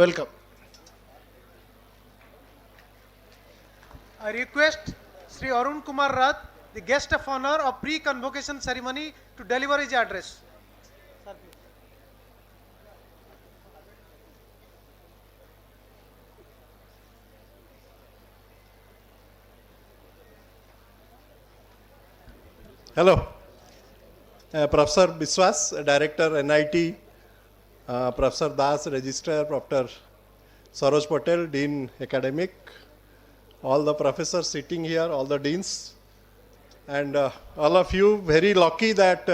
Welcome. I request Sri Arun Kumar Rath, the guest of honor of pre-convocation ceremony, to deliver his address. Hello. Professor Biswas, Director NIT, Professor Das, Registrar, Professor Saroj Patel, Dean Academic, all the professors sitting here, all the deans, and all of you very lucky that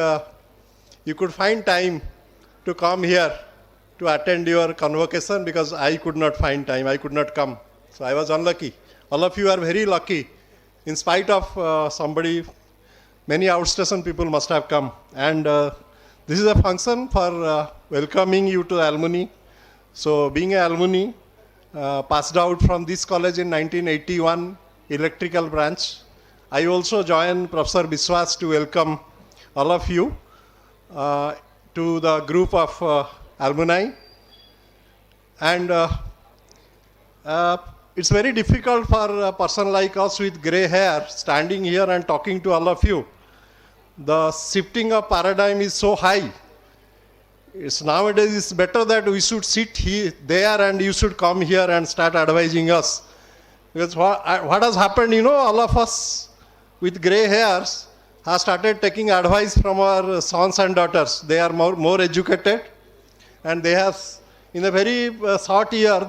you could find time to come here to attend your convocation, because I could not find time, I could not come. So I was unlucky. All of you are very lucky. In spite of many outstation people must have come. And this is a function for welcoming you to alumni. So being an alumni, passed out from this college in 1981, electrical branch. I also joined Professor Biswas to welcome all of you to the group of alumni. And it's very difficult for a person like us with gray hair standing here and talking to all of you. The shifting of paradigm is so high. Nowadays it's better that we should sit there and you should come here and start advising us. Because what has happened, all of us with gray hairs have started taking advice from our sons and daughters. They are more educated, and they have, in a very short year,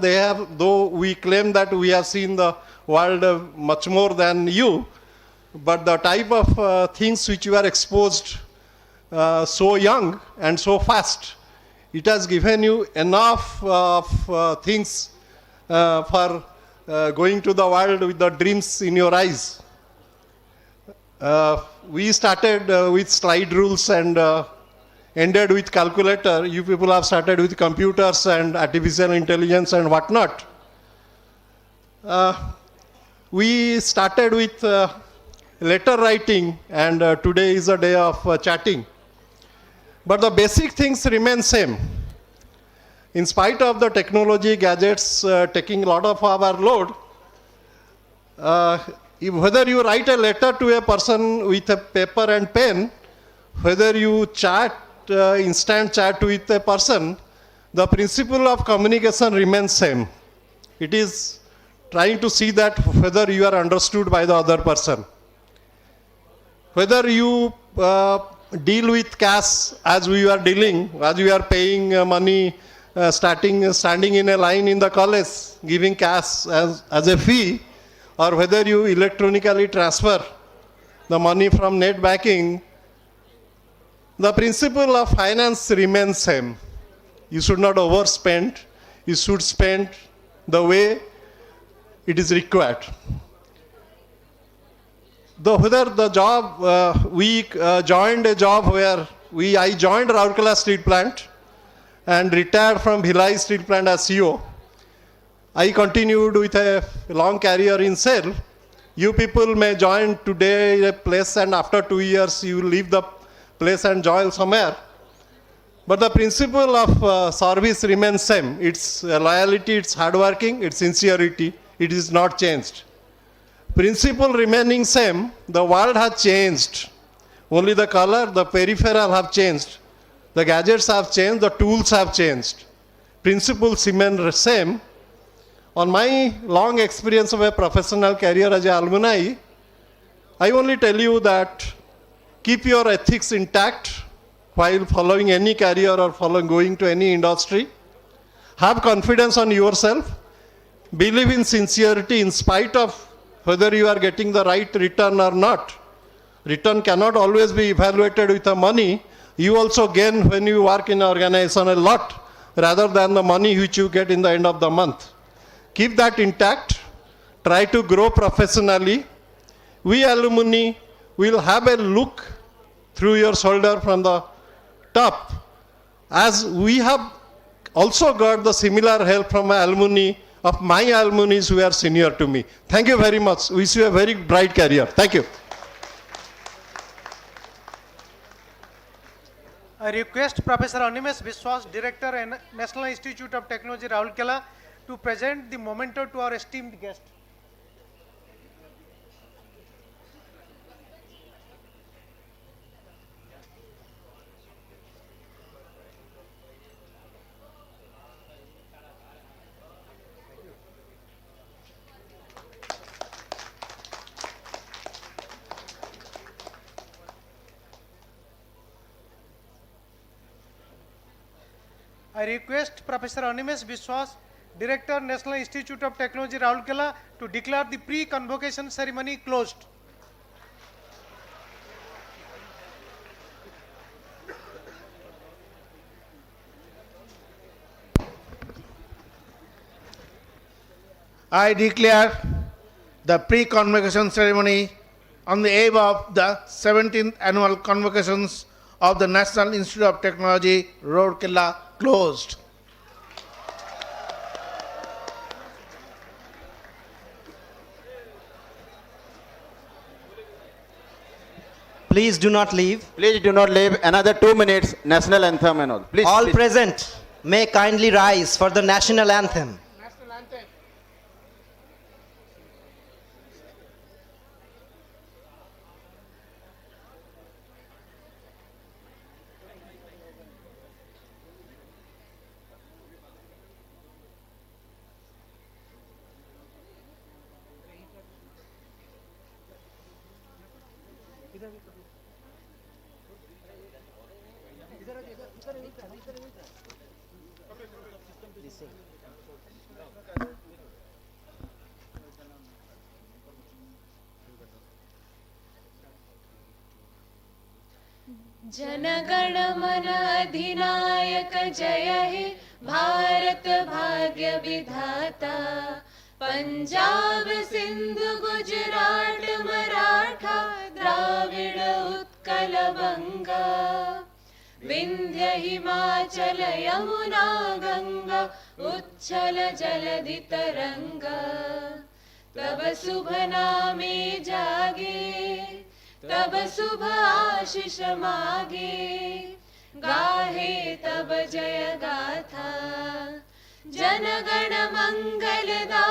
though we claim that we have seen the world much more than you, but the type of things which you are exposed so young and so fast, it has given you enough of things for going to the world with the dreams in your eyes. We started with slide rules and ended with calculator. You people have started with computers and artificial intelligence and whatnot. We started with letter writing, and today is a day of chatting. But the basic things remain same. In spite of the technology, gadgets taking a lot of our load, whether you write a letter to a person with a paper and pen, whether you chat, instant chat with a person, the principle of communication remains same. It is trying to see that whether you are understood by the other person. Whether you deal with cash as we are dealing, as we are paying money, standing in a line in the college, giving cash as a fee, or whether you electronically transfer the money from net banking, the principle of finance remains same. You should not overspend. You should spend the way it is required. Whether the job, we joined a job where I joined Rourkela Steel Plant and retired from Bhilai Steel Plant as CEO. I continued with a long career in SAIL. You people may join today a place, and after 2 years you leave the place and join somewhere. But the principle of service remains same. It's loyalty, it's hardworking, it's sincerity. It is not changed. Principle remaining same. The world has changed. Only the color, the peripheral have changed. The gadgets have changed, the tools have changed. Principles remain same. On my long experience of a professional career as an alumni, I only tell you that keep your ethics intact while following any career or going to any industry. Have confidence on yourself. Believe in sincerity in spite of whether you are getting the right return or not. Return cannot always be evaluated with the money. You also gain when you work in an organization a lot rather than the money which you get in the end of the month. Keep that intact. Try to grow professionally. We alumni will have a look through your shoulder from the top, as we have also got the similar help from alumni of my alumni who are senior to me. Thank you very much. Wish you a very bright career. Thank you. I request Professor Animesh Biswas, Director and National Institute of Technology, Rourkela, to present the memento to our esteemed guest. I request Professor Animesh Biswas, Director, National Institute of Technology, Rourkela, to declare the pre-convocation ceremony closed. I declare the pre-convocation ceremony on the eve of the 17th annual convocations of the National Institute of Technology, Rourkela, closed. Please do not leave. Please do not leave. Another 2 minutes. National anthem and all. Please. All please. present may kindly rise for the national anthem. जनगण मन अधिनायक जय हे भारत भाग्य विधाता पंजाब सिंध गुजरात मराठा द्राविड उत्कल बंगा विंध्य हिमाचल यमुना गंगा उच्छल जलधि तरंगा तब शुभ नामे जागे तब शुभ आशीष मागे गाहे तब जय गाथा जनगण मंगलदा